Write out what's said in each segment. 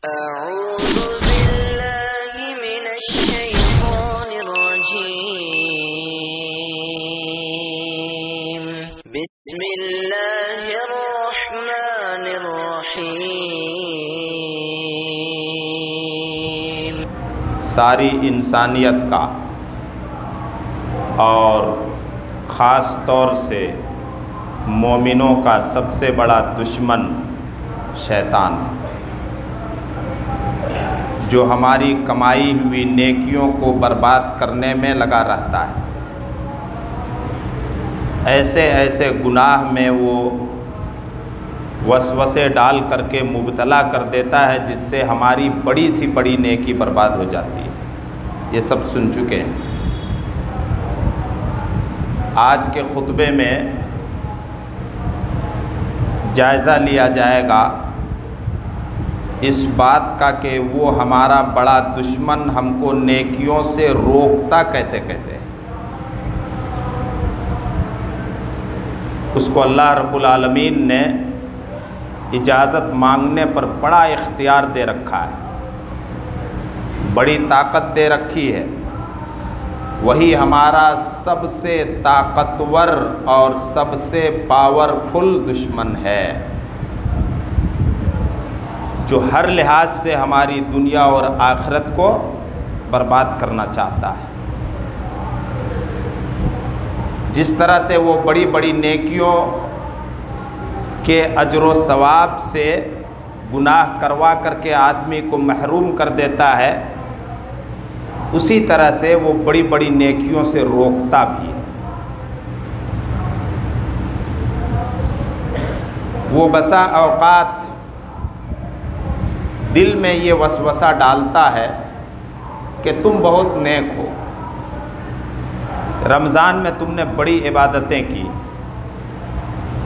أعوذ بالله من الشيطان الرجيم بسم الله الرحمن الرحيم ساری انسانیت کا اور خاص طور سے مومنوں کا سب سے بڑا دشمن شیطان ہے، جو ہماری کمائی ہوئی نیکیوں کو برباد کرنے میں لگا رہتا ہے۔ ایسے ایسے گناہ میں وہ وسوسے ڈال کر کے مبتلا کر دیتا ہے جس سے ہماری بڑی سی بڑی نیکی برباد ہو جاتی ہے۔ یہ سب سن چکے ہیں۔ آج کے خطبے میں جائزہ لیا جائے گا اس بات کا کہ وہ ہمارا بڑا دشمن ہم کو نیکیوں سے روکتا کیسے ہے۔ اس کو اللہ رب العالمین نے اجازت مانگنے پر بڑا اختیار دے رکھا ہے، بڑی طاقت دے رکھی ہے۔ وہی ہمارا سب سے طاقتور اور سب سے پاورفل دشمن ہے، جو ہر لحاظ سے ہماری دنیا اور آخرت کو برباد کرنا چاہتا ہے۔ جس طرح سے وہ بڑی بڑی نیکیوں کے اجر و ثواب سے گناہ کروا کر کے آدمی کو محروم کر دیتا ہے، اسی طرح سے وہ بڑی بڑی نیکیوں سے روکتا بھی ہے۔ وہ بسا اوقات دل میں یہ وسوسہ ڈالتا ہے کہ تم بہت نیک ہو، رمضان میں تم نے بڑی عبادتیں کی،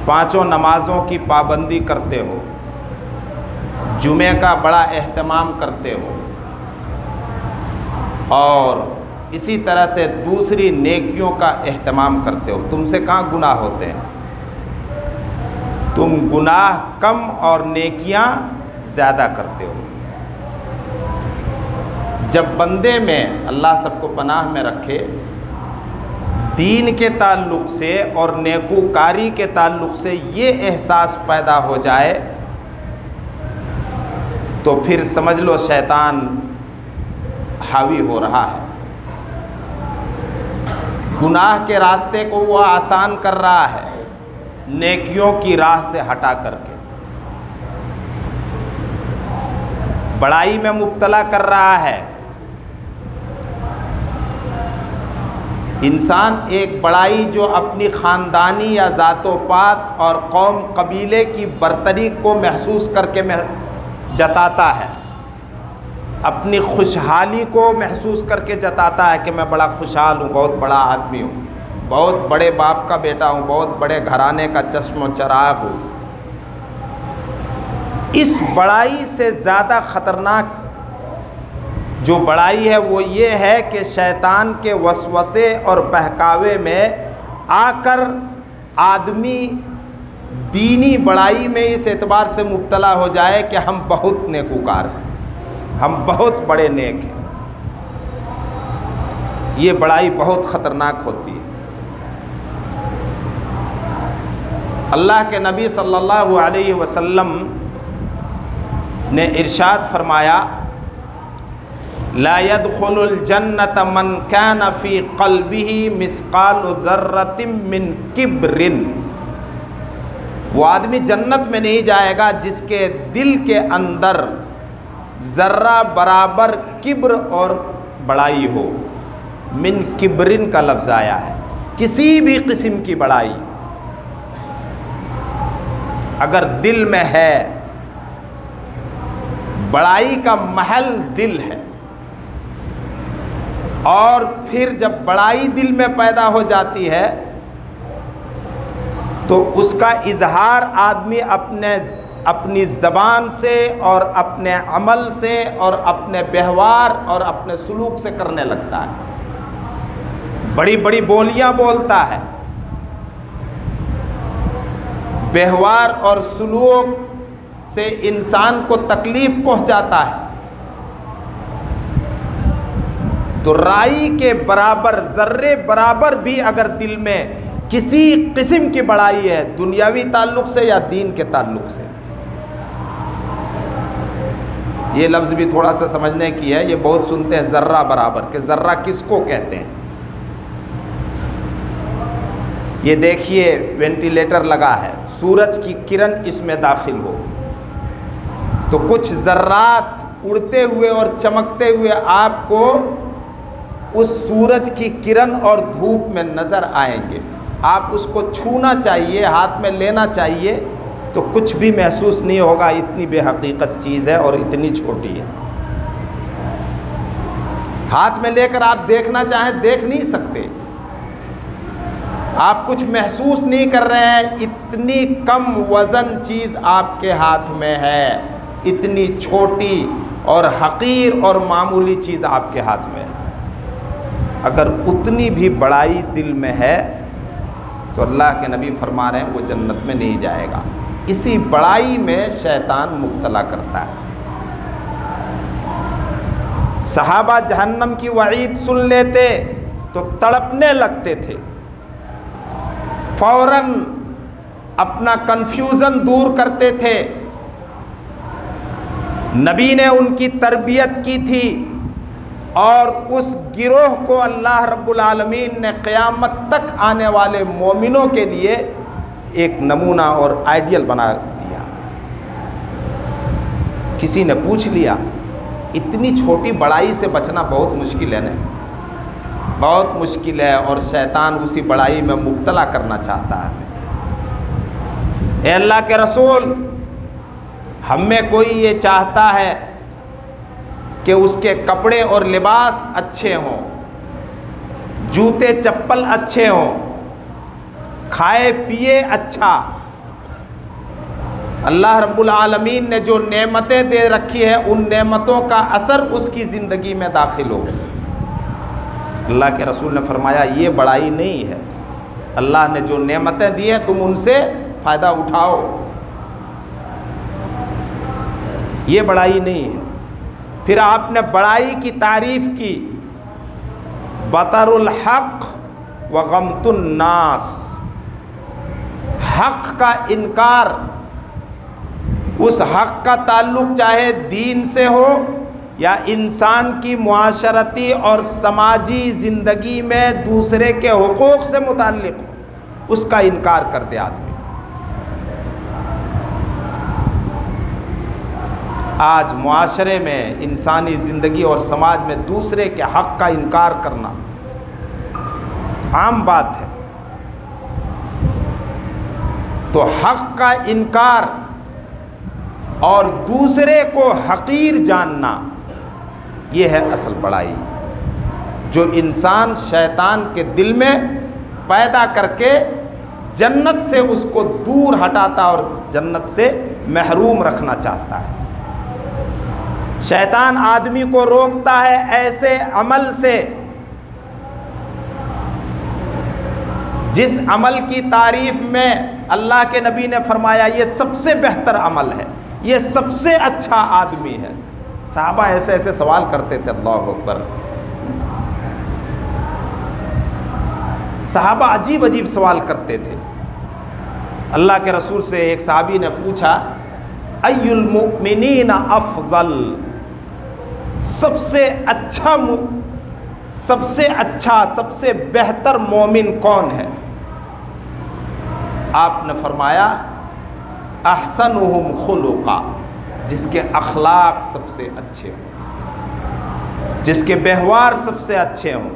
5 نمازوں کی پابندی کرتے ہو، جمعے کا بڑا اہتمام کرتے ہو، اور اسی طرح سے دوسری نیکیوں کا اہتمام کرتے ہو۔ تم سے کہاں گناہ ہوتے ہیں؟ تم گناہ کم اور نیکیاں زیادہ کرتے ہو۔ جب بندے میں، اللہ سب کو پناہ میں رکھے، دین کے تعلق سے اور نیکوکاری کے تعلق سے یہ احساس پیدا ہو جائے تو پھر سمجھ لو شیطان حاوی ہو رہا ہے۔ گناہ کے راستے کو وہ آسان کر رہا ہے، نیکیوں کی راہ سے ہٹا کر کے بڑائی میں مبتلا کر رہا ہے۔ انسان ایک بڑائی جو اپنی خاندانی یا ذات و پات اور قوم قبیلے کی برتری کو محسوس کر کے جتاتا ہے، اپنی خوشحالی کو محسوس کر کے جتاتا ہے کہ میں بڑا خوشحال ہوں، بہت بڑا آدمی ہوں، بہت بڑے باپ کا بیٹا ہوں، بہت بڑے گھرانے کا چشم و چراغ ہوں۔ اس بڑائی سے زیادہ خطرناک جو بڑائی ہے وہ یہ ہے کہ شیطان کے وسوسے اور بہکاوے میں آ کر آدمی دینی بڑائی میں اس اعتبار سے مبتلا ہو جائے کہ ہم بہت نیکوکار ہیں، ہم بہت بڑے نیک ہیں۔ یہ بڑائی بہت خطرناک ہوتی ہے۔ اللہ کے نبی صلی اللہ علیہ وسلم نے ارشاد فرمایا، لا يدخل الجنت من كان في قلبه مثقال ذرة من کبر، وہ آدمی جنت میں نہیں جائے گا جس کے دل کے اندر ذرہ برابر کبر اور بڑائی ہو۔ من کبرن کا لفظ آیا ہے، کسی بھی قسم کی بڑائی اگر دل میں ہے، بڑائی کا محل دل ہے، اور پھر جب بڑائی دل میں پیدا ہو جاتی ہے تو اس کا اظہار آدمی اپنی زبان سے اور اپنے عمل سے اور اپنے ویوہار اور اپنے سلوک سے کرنے لگتا ہے، بڑی بڑی بولیاں بولتا ہے، ویوہار اور سلوک سے انسان کو تکلیف پہنچاتا ہے، تو رائی کے برابر، ذرے برابر بھی اگر دل میں کسی قسم کی بڑائی ہے، دنیاوی تعلق سے یا دین کے تعلق سے، یہ لفظ بھی تھوڑا سا سمجھنے کی ہے، یہ بہت سنتے ہیں ذرہ برابر، کہ ذرہ کس کو کہتے ہیں؟ یہ دیکھیے وینٹیلیٹر لگا ہے، سورج کی کرن اس میں داخل ہو تو کچھ ذرات اڑتے ہوئے اور چمکتے ہوئے آپ کو اس سورج کی کرن اور دھوپ میں نظر آئیں گے، آپ اس کو چھونا چاہیے، ہاتھ میں لینا چاہیے تو کچھ بھی محسوس نہیں ہوگا، اتنی بے حقیقت چیز ہے اور اتنی چھوٹی ہے۔ ہاتھ میں لے کر آپ دیکھنا چاہیں دیکھ نہیں سکتے، آپ کچھ محسوس نہیں کر رہے ہیں، اتنی کم وزن چیز آپ کے ہاتھ میں ہے، اتنی چھوٹی اور حقیر اور معمولی چیز آپ کے ہاتھ میں ہے۔ اگر اتنی بھی بڑائی دل میں ہے تو اللہ کے نبی فرما رہے ہیں وہ جنت میں نہیں جائے گا۔ اسی بڑائی میں شیطان مبتلا کرتا ہے۔ صحابہ جہنم کی وعید سن لیتے تو تڑپنے لگتے تھے، فوراً اپنا کنفیوژن دور کرتے تھے۔ نبی نے ان کی تربیت کی تھی اور اس گروہ کو اللہ رب العالمین نے قیامت تک آنے والے مومنوں کے لیے ایک نمونہ اور آئیڈیل بنا دیا۔ کسی نے پوچھ لیا اتنی چھوٹی بڑائی سے بچنا بہت مشکل ہے نا، بہت مشکل ہے، اور شیطان اسی بڑائی میں مبتلا کرنا چاہتا ہے۔ اے اللہ کے رسول، ہم میں کوئی یہ چاہتا ہے کہ اس کے کپڑے اور لباس اچھے ہوں، جوتے چپل اچھے ہوں، کھائے پیے اچھا، اللہ رب العالمین نے جو نعمتیں دے رکھی ہے ان نعمتوں کا اثر اس کی زندگی میں داخل ہو۔ اللہ کے رسول نے فرمایا یہ بڑائی نہیں ہے، اللہ نے جو نعمتیں دی ہیں تم ان سے فائدہ اٹھاؤ، یہ بڑائی نہیں ہے۔ پھر آپ نے بڑائی کی تعریف کی، بطر الحق وغمت الناس، حق کا انکار، اس حق کا تعلق چاہے دین سے ہو یا انسان کی معاشرتی اور سماجی زندگی میں دوسرے کے حقوق سے متعلق ہو، اس کا انکار کر دے آدمی۔ آج معاشرے میں انسانی زندگی اور سماج میں دوسرے کے حق کا انکار کرنا عام بات ہے، تو حق کا انکار اور دوسرے کو حقیر جاننا یہ ہے اصل بڑائی، جو انسان شیطان کے دل میں پیدا کر کے جنت سے اس کو دور ہٹاتا اور جنت سے محروم رکھنا چاہتا ہے۔ شیطان آدمی کو روکتا ہے ایسے عمل سے جس عمل کی تعریف میں اللہ کے نبی نے فرمایا یہ سب سے بہتر عمل ہے، یہ سب سے اچھا آدمی ہے۔ صحابہ ایسے ایسے سوال کرتے تھے، اللہ اکبر، صحابہ عجیب عجیب سوال کرتے تھے۔ اللہ کے رسول سے ایک صحابی نے پوچھا ای المؤمنین افضل، سب سے اچھا سب سے بہتر مومن کون ہے؟ آپ نے فرمایا احسنہم خلقا، جس کے اخلاق سب سے اچھے ہوں، جس کے ویوہار سب سے اچھے ہوں،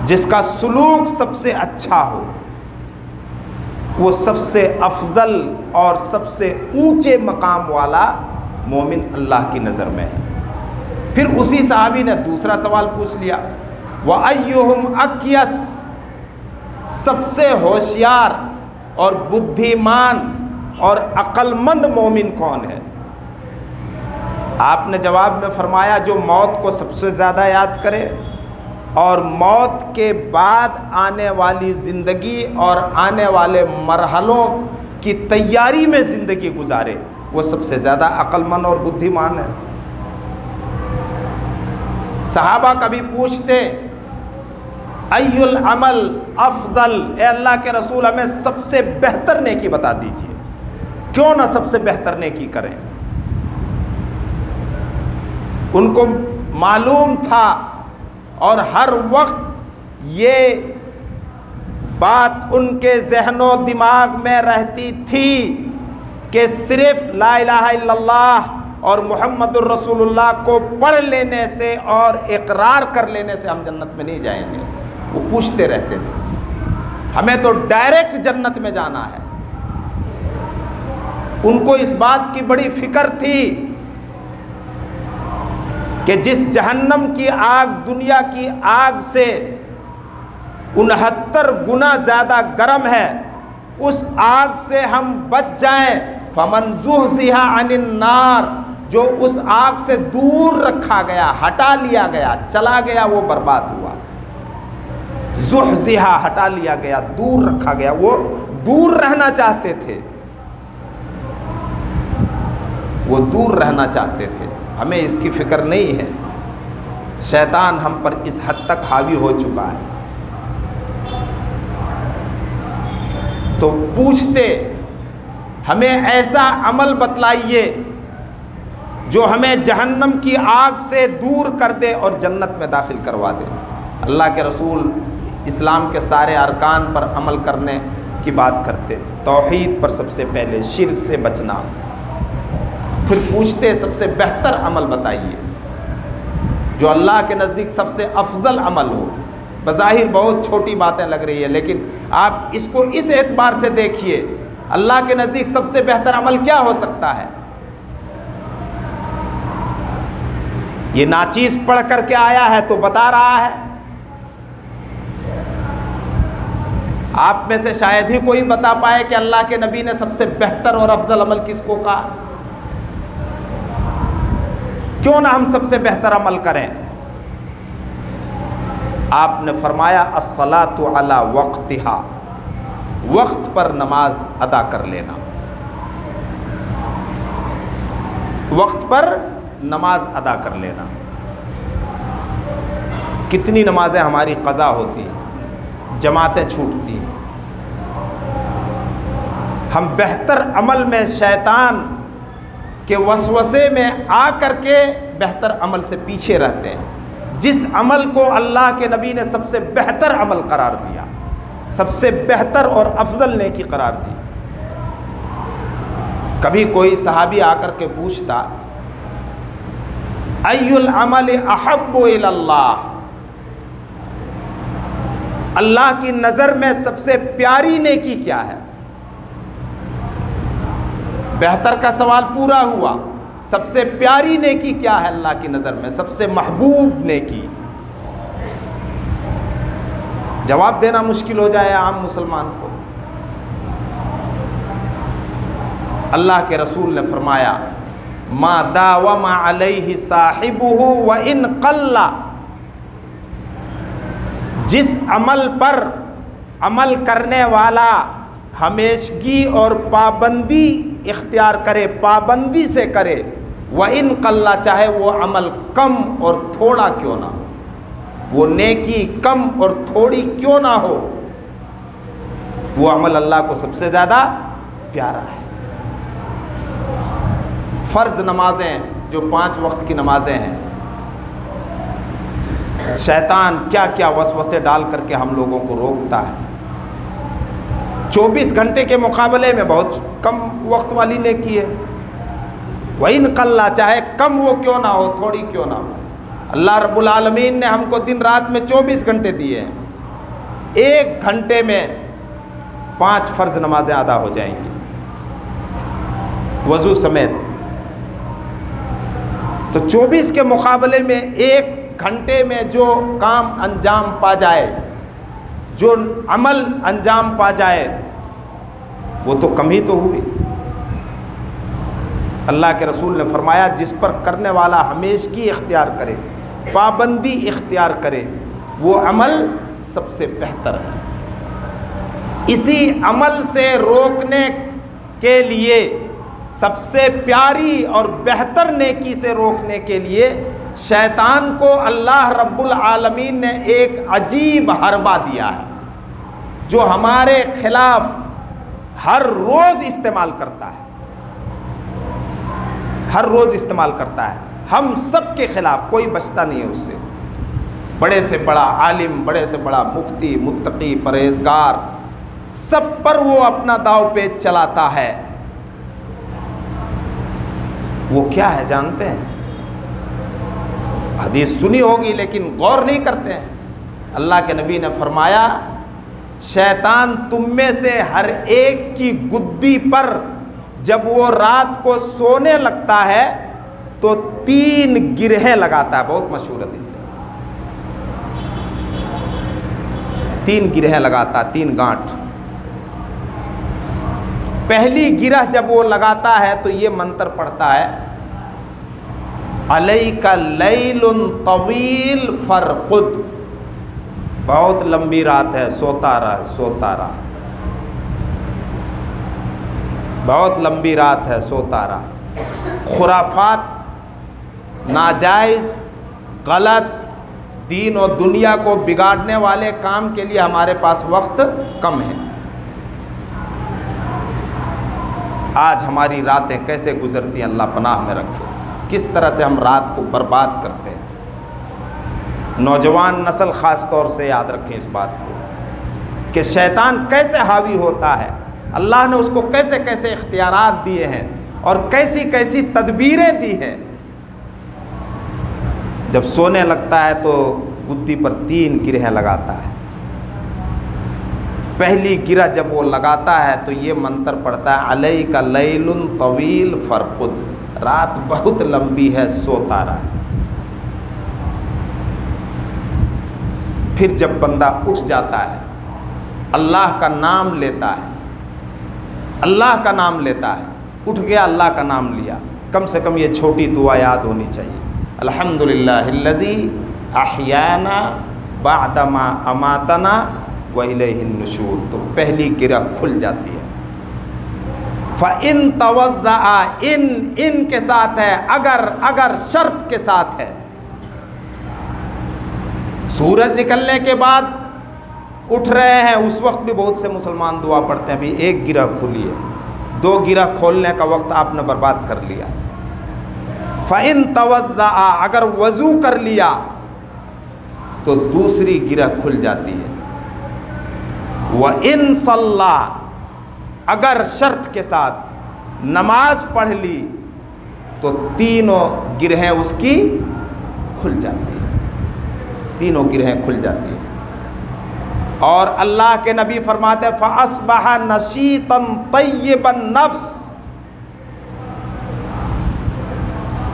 جس کا سلوک سب سے اچھا ہو، وہ سب سے افضل اور سب سے اونچے مقام والا مومن اللہ کی نظر میں ہے۔ پھر اسی صحابی نے دوسرا سوال پوچھ لیا، وَأَيُّهُمْ أَكْيَسْ، سب سے ہوشیار اور بدھیمان اور عقل مند مومن کون ہے؟ آپ نے جواب میں فرمایا جو موت کو سب سے زیادہ یاد کرے اور موت کے بعد آنے والی زندگی اور آنے والے مرحلوں کی تیاری میں زندگی گزارے، وہ سب سے زیادہ عقل مند اور بدھیمان ہے۔ صحابہ کبھی پوچھتے ای العمل افضل، اے اللہ کے رسول ہمیں سب سے بہتر نیکی بتا دیجئے، کیوں نہ سب سے بہتر نیکی کریں۔ ان کو معلوم تھا اور ہر وقت یہ بات ان کے ذہن و دماغ میں رہتی تھی کہ صرف لا الہ الا اللہ اور محمد الرسول اللہ کو پڑھ لینے سے اور اقرار کر لینے سے ہم جنت میں نہیں جائیں گے۔ وہ پوچھتے رہتے تھے ہمیں تو ڈائریکٹ جنت میں جانا ہے۔ ان کو اس بات کی بڑی فکر تھی کہ جس جہنم کی آگ دنیا کی آگ سے 69 گنا زیادہ گرم ہے، اس آگ سے ہم بچ جائیں۔ فمن زحزح عن النار، جو اس آگ سے دور رکھا گیا، ہٹا لیا گیا، چلا گیا، وہ برباد ہوا۔ زحزح ہٹا لیا گیا، دور رکھا گیا، وہ دور رہنا چاہتے تھے، وہ دور رہنا چاہتے تھے۔ ہمیں اس کی فکر نہیں ہے، شیطان ہم پر اس حد تک حاوی ہو چکا ہے۔ تو پوچھتے ہمیں ایسا عمل بتلائیے جو ہمیں جہنم کی آگ سے دور کر دے اور جنت میں داخل کروا دے۔ اللہ کے رسول اسلام کے سارے ارکان پر عمل کرنے کی بات کرتے، توحید پر سب سے پہلے، شرک سے بچنا، پھر پوچھتے سب سے بہتر عمل بتائیے جو اللہ کے نزدیک سب سے افضل عمل ہو۔ بظاہر بہت چھوٹی باتیں لگ رہی ہے، لیکن آپ اس کو اس اعتبار سے دیکھیے، اللہ کے نزدیک سب سے بہتر عمل کیا ہو سکتا ہے؟ یہ ناچیز پڑھ کر کے آیا ہے تو بتا رہا ہے۔ آپ میں سے شاید ہی کوئی بتا پائے کہ اللہ کے نبی نے سب سے بہتر اور افضل عمل کس کو کہا۔ کیوں نہ ہم سب سے بہتر عمل کریں؟ آپ نے فرمایا الصلاۃ علی وقتہا، وقت پر نماز ادا کر لینا، وقت پر نماز ادا کر لینا۔ کتنی نمازیں ہماری قضا ہوتی ہیں، جماعتیں چھوٹتی ہیں۔ ہم بہتر عمل میں شیطان کے وسوسے میں آ کر کے بہتر عمل سے پیچھے رہتے ہیں، جس عمل کو اللہ کے نبی نے سب سے بہتر عمل قرار دیا، سب سے بہتر اور افضل نیکی قرار دی۔ کبھی کوئی صحابی آ کر کے پوچھتا ای العمل احب الی اللہ، اللہ کی نظر میں سب سے پیاری نیکی کیا ہے؟ بہتر کا سوال پورا ہوا، سب سے پیاری نیکی کیا ہے اللہ کی نظر میں، سب سے محبوب نیکی؟ جواب دینا مشکل ہو جائے عام مسلمان کو۔ اللہ کے رسول نے فرمایا ما داوم علیہ صاحبہ وان قل، جس عمل پر عمل کرنے والا ہمیشگی اور پابندی اختیار کرے، پابندی سے کرے، وان قل، چاہے وہ عمل کم اور تھوڑا کیوں نہ ہو، وہ نیکی کم اور تھوڑی کیوں نہ ہو، وہ عمل اللہ کو سب سے زیادہ پیارا ہے۔ فرض نمازیں جو 5 وقت کی نمازیں ہیں، شیطان کیا کیا وسوسے ڈال کر کے ہم لوگوں کو روکتا ہے۔ 24 گھنٹے کے مقابلے میں بہت کم وقت والی نیکی ہے، وَإِن قَلَّ، چاہے کم وہ کیوں نہ ہو، تھوڑی کیوں نہ ہو۔ اللہ رب العالمین نے ہم کو دن رات میں 24 گھنٹے دیے ہیں، 1 گھنٹے میں 5 فرض نمازیں ادا ہو جائیں گی وضو سمیت۔ تو 24 کے مقابلے میں 1 گھنٹے میں جو کام انجام پا جائے، جو عمل انجام پا جائے، وہ تو کم ہی تو ہوئی۔ اللہ کے رسول نے فرمایا جس پر کرنے والا ہمیشگی اختیار کرے، پابندی اختیار کرے، وہ عمل سب سے بہتر ہے۔ اسی عمل سے روکنے کے لیے سب سے پیاری اور بہتر نیکی سے روکنے کے لیے شیطان کو اللہ رب العالمین نے ایک عجیب حربہ دیا ہے جو ہمارے خلاف ہر روز استعمال کرتا ہے، ہر روز استعمال کرتا ہے، ہم سب کے خلاف، کوئی بچتا نہیں ہے اس سے، بڑے سے بڑا عالم، بڑے سے بڑا مفتی، متقی، پرہیزگار، سب پر وہ اپنا داؤ پیچ چلاتا ہے۔ وہ کیا ہے جانتے ہیں؟ حدیث سنی ہوگی لیکن غور نہیں کرتے ہیں۔ اللہ کے نبی نے فرمایا شیطان تم میں سے ہر ایک کی گدی پر جب وہ رات کو سونے لگتا ہے تو 3 گرہیں لگاتا ہے، بہت مشہور حدیث ہے، 3 گرہیں لگاتا ہے، 3 گانٹھ۔ پہلی گرہ جب وہ لگاتا ہے تو یہ منتر پڑھتا ہے علیک لیل طویل فرقد، بہت لمبی رات ہے، سوتا رہ، سوتا رہ، بہت لمبی رات ہے، سوتا رہ۔ خرافات، ناجائز، غلط، دین و دنیا کو بگاڑنے والے کام کے لیے ہمارے پاس وقت کم ہے۔ آج ہماری راتیں کیسے گزرتی ہیں اللہ پناہ میں رکھے، کس طرح سے ہم رات کو برباد کرتے ہیں۔ نوجوان نسل خاص طور سے یاد رکھیں اس بات کو کہ شیطان کیسے حاوی ہوتا ہے، اللہ نے اس کو کیسے کیسے اختیارات دیے ہیں اور کیسی کیسی تدبیریں دی ہیں۔ جب سونے لگتا ہے تو گدی پر 3 گرہیں لگاتا ہے۔ پہلی گرہ جب وہ لگاتا ہے تو یہ منتر پڑھتا ہے علیک لیل طویل فرقد، رات بہت لمبی ہے، سوتا رہ۔ پھر جب بندہ اٹھ جاتا ہے اللہ کا نام لیتا ہے، اللہ کا نام لیتا ہے، اٹھ گیا اللہ کا نام لیا، کم سے کم یہ چھوٹی دعا یاد ہونی چاہیے، الحمدللہ الذی احیانا بعدما اماتنا وإلیہ النشور، تو پہلی گرہ کھل جاتی ہے۔ فَإِن تَوَزَّعَ، ان کے ساتھ ہے، اگر شرط کے ساتھ ہے۔ سورج نکلنے کے بعد اٹھ رہے ہیں، اس وقت بھی بہت سے مسلمان دعا پڑھتے ہیں، ابھی 1 گرہ کھلی ہے، 2 گرہ کھولنے کا وقت آپ نے برباد کر لیا۔ فَإِن تَوَزَّعَ، اگر وضو کر لیا تو دوسری گرہ کھل جاتی ہے۔ وَإِن صَلَّى، اگر شرط کے ساتھ نماز پڑھ لی تو 3 گرہیں اس کی کھل جاتی ہیں، 3 گرہیں کھل جاتی ہیں۔ اور اللہ کے نبی فرماتے ہیں فَأَصْبَحَ نَشِيطًا طَيِّبَ النَّفْسِ،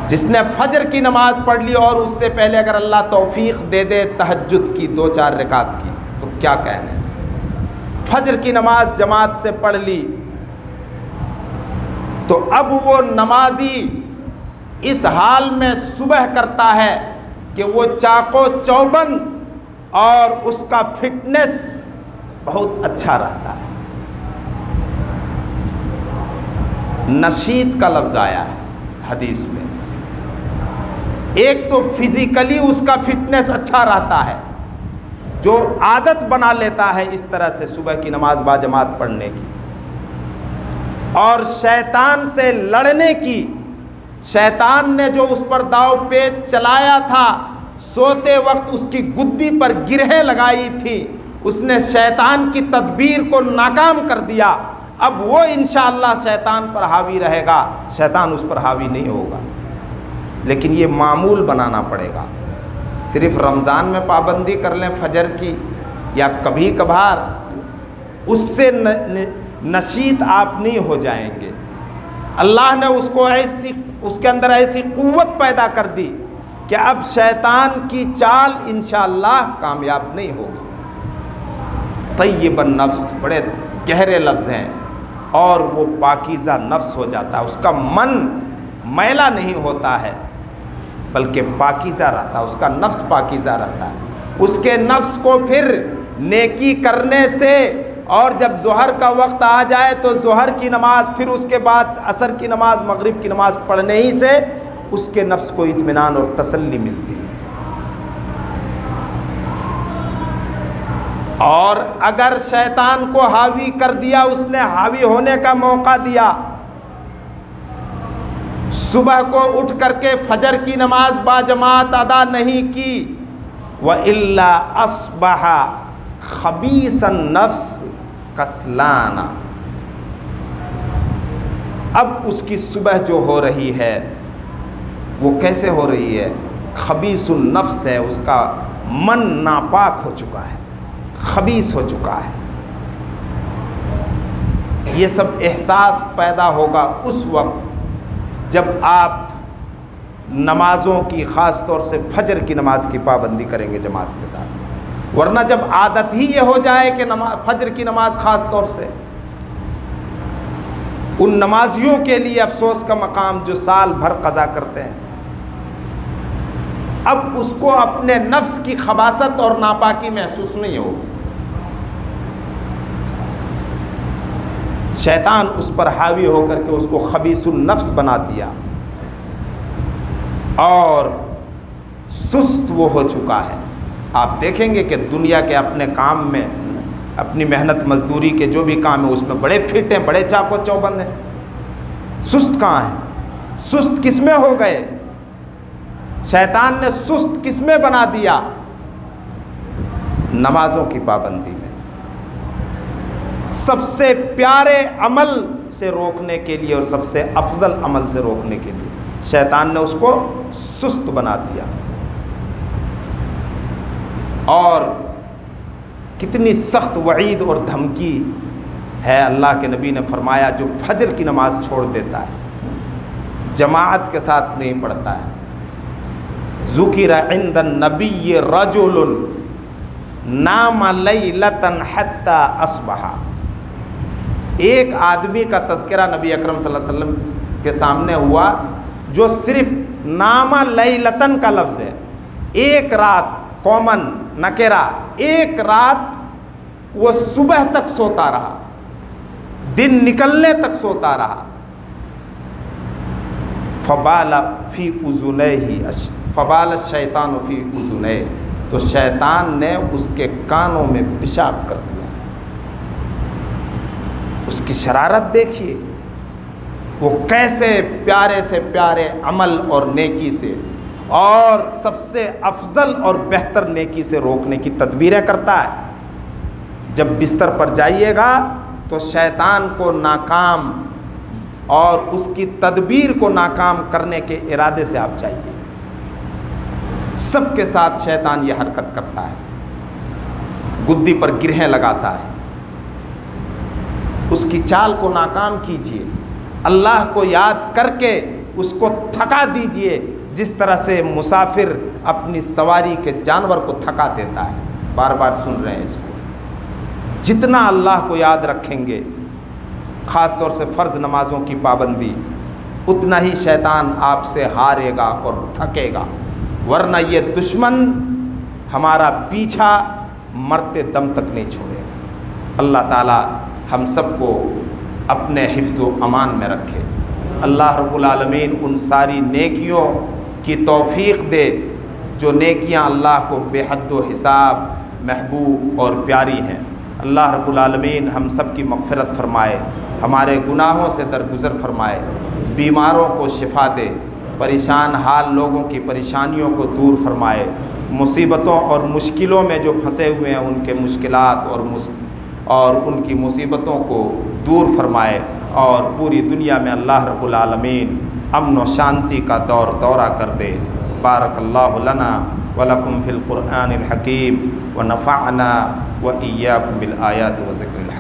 جس نے فجر کی نماز پڑھ لی اور اس سے پہلے اگر اللہ توفیق دے دے تہجد کی 2-4 رکعت کی تو کیا کہنے، فجر کی نماز جماعت سے پڑھ لی تو اب وہ نمازی اس حال میں صبح کرتا ہے کہ وہ چاق و چوبند اور اس کا فٹنس بہت اچھا رہتا ہے۔ نشیط کا لفظ آیا ہے حدیث میں، ایک تو فزیکلی اس کا فٹنس اچھا رہتا ہے، جو عادت بنا لیتا ہے اس طرح سے صبح کی نماز باجماعت پڑھنے کی، اور شیطان سے لڑنے کی، شیطان نے جو اس پر داؤ پیچ چلایا تھا، سوتے وقت اس کی گدی پر گرہیں لگائی تھی، اس نے شیطان کی تدبیر کو ناکام کر دیا، اب وہ انشاءاللہ شیطان پر حاوی رہے گا، شیطان اس پر حاوی نہیں ہوگا۔ لیکن یہ معمول بنانا پڑے گا، صرف رمضان میں پابندی کر لیں فجر کی یا کبھی کبھار، اس سے نشیط آپ نہیں ہو جائیں گے۔ اللہ نے اس کے اندر ایسی قوت پیدا کر دی کہ اب شیطان کی چال انشاءاللہ کامیاب نہیں ہوگی۔ طیب النفس بڑے گہرے لفظ ہیں، اور وہ پاکیزہ نفس ہو جاتا ہے، اس کا من میلا نہیں ہوتا ہے بلکہ پاکیزہ رہتا ہے، اس کا نفس پاکیزہ رہتا ہے، اس کے نفس کو پھر نیکی کرنے سے اور جب ظہر کا وقت آ جائے تو ظہر کی نماز، پھر اس کے بعد عصر کی نماز، مغرب کی نماز پڑھنے ہی سے اس کے نفس کو اطمینان اور تسلی ملتی ہے۔ اور اگر شیطان کو حاوی کر دیا، اس نے حاوی ہونے کا موقع دیا، صبح کو اٹھ کر کے فجر کی نماز باجماعت ادا نہیں کی، وَإِلَّا أَصْبَحَ خَبِيثَ النَّفْسِ کسلانا، اب اس کی صبح جو ہو رہی ہے وہ کیسے ہو رہی ہے؟ خبیث النفس ہے، اس کا من ناپاک ہو چکا ہے، خبیث ہو چکا ہے۔ یہ سب احساس پیدا ہوگا اس وقت جب آپ نمازوں کی، خاص طور سے فجر کی نماز کی پابندی کریں گے جماعت کے ساتھ، ورنہ جب عادت ہی یہ ہو جائے کہ فجر کی نماز خاص طور سے، ان نمازیوں کے لیے افسوس کا مقام جو سال بھر قضا کرتے ہیں، اب اس کو اپنے نفس کی خباثت اور ناپاکی محسوس نہیں ہوگی، شیطان اس پر حاوی ہو کر کے اس کو خبیث النفس بنا دیا اور سست وہ ہو چکا ہے۔ آپ دیکھیں گے کہ دنیا کے اپنے کام میں، اپنی محنت مزدوری کے جو بھی کام ہے اس میں بڑے فٹ ہیں، بڑے چاق و چوبند ہیں، سست کہاں ہیں؟ سست کس میں ہو گئے؟ شیطان نے سست کس میں بنا دیا؟ نمازوں کی پابندی میں۔ سب سے پیارے عمل سے روکنے کے لیے اور سب سے افضل عمل سے روکنے کے لیے شیطان نے اس کو سست بنا دیا۔ اور کتنی سخت وعید اور دھمکی ہے، اللہ کے نبی نے فرمایا جو فجر کی نماز چھوڑ دیتا ہے، جماعت کے ساتھ نہیں پڑھتا ہے، ذکر عند النبی رجل نام لیلۃ حتی اصبح، ایک آدمی کا تذکرہ نبی اکرم صلی اللہ علیہ وسلم کے سامنے ہوا جو صرف نام لیلتن کا لفظ ہے، ایک رات، کومن نکرہ، ایک رات وہ صبح تک سوتا رہا، دن نکلنے تک سوتا رہا، فبال فی اذنیہ، فبال الشیطان فی اذنیہ، تو شیطان نے اس کے کانوں میں پیشاب کر دیا۔ اس کی شرارت دیکھیے، وہ کیسے پیارے سے پیارے عمل اور نیکی سے اور سب سے افضل اور بہتر نیکی سے روکنے کی تدبیریں کرتا ہے۔ جب بستر پر جائیے گا تو شیطان کو ناکام اور اس کی تدبیر کو ناکام کرنے کے ارادے سے آپ جائیے۔ سب کے ساتھ شیطان یہ حرکت کرتا ہے، گدی پر گرہیں لگاتا ہے، اس کی چال کو ناکام کیجیے، اللہ کو یاد کر کے اس کو تھکا دیجیے، جس طرح سے مسافر اپنی سواری کے جانور کو تھکا دیتا ہے۔ بار بار سن رہے ہیں اس کو۔ جتنا اللہ کو یاد رکھیں گے، خاص طور سے فرض نمازوں کی پابندی، اتنا ہی شیطان آپ سے ہارے گا اور تھکے گا، ورنہ یہ دشمن ہمارا پیچھا مرتے دم تک نہیں چھوڑے گا۔ اللہ تعالی ہم سب کو اپنے حفظ و امان میں رکھے۔ اللہ رب العالمین ان ساری نیکیوں کی توفیق دے جو نیکیاں اللہ کو بے حد و حساب محبوب اور پیاری ہیں۔ اللہ رب العالمین ہم سب کی مغفرت فرمائے، ہمارے گناہوں سے درگزر فرمائے، بیماروں کو شفا دے، پریشان حال لوگوں کی پریشانیوں کو دور فرمائے، مصیبتوں اور مشکلوں میں جو پھنسے ہوئے ہیں ان کے مشکلات اور ان کی مصیبتوں کو دور فرمائے، اور پوری دنیا میں اللہ رب العالمین امن و شانتی کا دورہ کر دے۔ بارک اللہ لنا ولکم فی القرآن الحکیم ونفعنا وإیاکم بالآیات و ذکر الحکیم۔